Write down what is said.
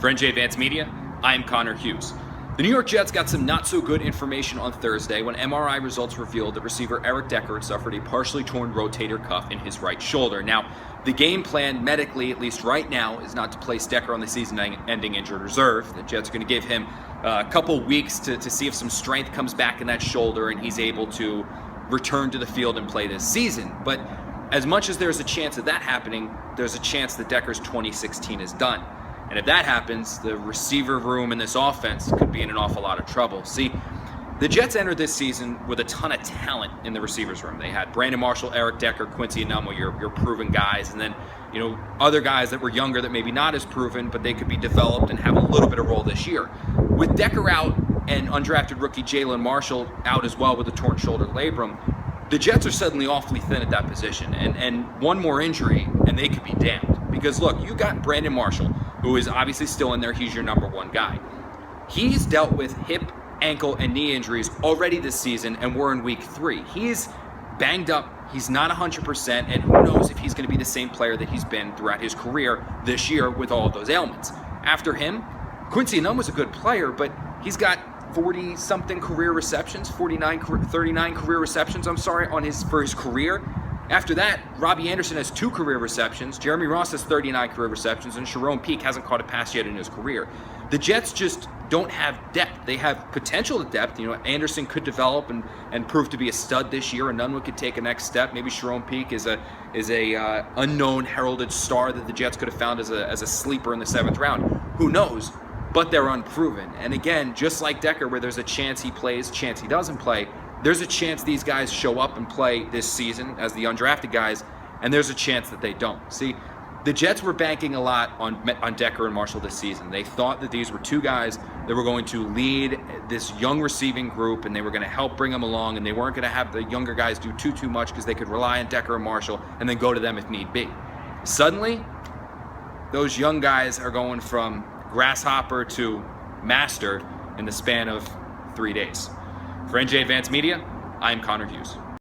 For NJ Advanced Media, I'm Connor Hughes. The New York Jets got some not-so-good information on Thursday when MRI results revealed that receiver Eric Decker had suffered a partially torn rotator cuff in his right shoulder. Now, the game plan medically, at least right now, is not to place Decker on the season-ending injured reserve. The Jets are going to give him a couple weeks to see if some strength comes back in that shoulder and he's able to return to the field and play this season. But as much as there's a chance of that happening, there's a chance that Decker's 2016 is done. And if that happens, the receiver room in this offense could be in an awful lot of trouble. See, the Jets entered this season with a ton of talent in the receivers room. They had Brandon Marshall, Eric Decker, Quincy Enunwa, your proven guys, and then other guys that were younger that maybe not as proven, but they could be developed and have a little bit of role this year. With Decker out and undrafted rookie Jalen Marshall out as well with a torn shoulder labrum, the Jets are suddenly awfully thin at that position. And one more injury, and they could be damned. Because look, you got Brandon Marshall, who is obviously still in there. He's your number one guy. He's dealt with hip, ankle, and knee injuries already this season, and we're in week 3. He's banged up. He's not 100%, and who knows if he's going to be the same player that he's been throughout his career this year with all of those ailments. After him, Quincy Enunwa was a good player, but he's got 40-something career receptions, 39 career receptions, for his career. After that, Robbie Anderson has 2 career receptions, Jeremy Ross has 39 career receptions, and Jerome Peak hasn't caught a pass yet in his career. The Jets just don't have depth. They have potential to depth. Anderson could develop and prove to be a stud this year, and Enunwa could take a next step. Maybe Jerome Peak is a unknown heralded star that the Jets could have found as a sleeper in the 7th round. Who knows? But they're unproven. And again, just like Decker, where there's a chance he plays, chance he doesn't play, there's a chance these guys show up and play this season as the undrafted guys, and there's a chance that they don't. See, the Jets were banking a lot on Decker and Marshall this season. They thought that these were 2 guys that were going to lead this young receiving group, and they were going to help bring them along, and they weren't going to have the younger guys do too much because they could rely on Decker and Marshall and then go to them if need be. Suddenly, those young guys are going from grasshopper to master in the span of 3 days. For NJ Advanced Media, I'm Connor Hughes.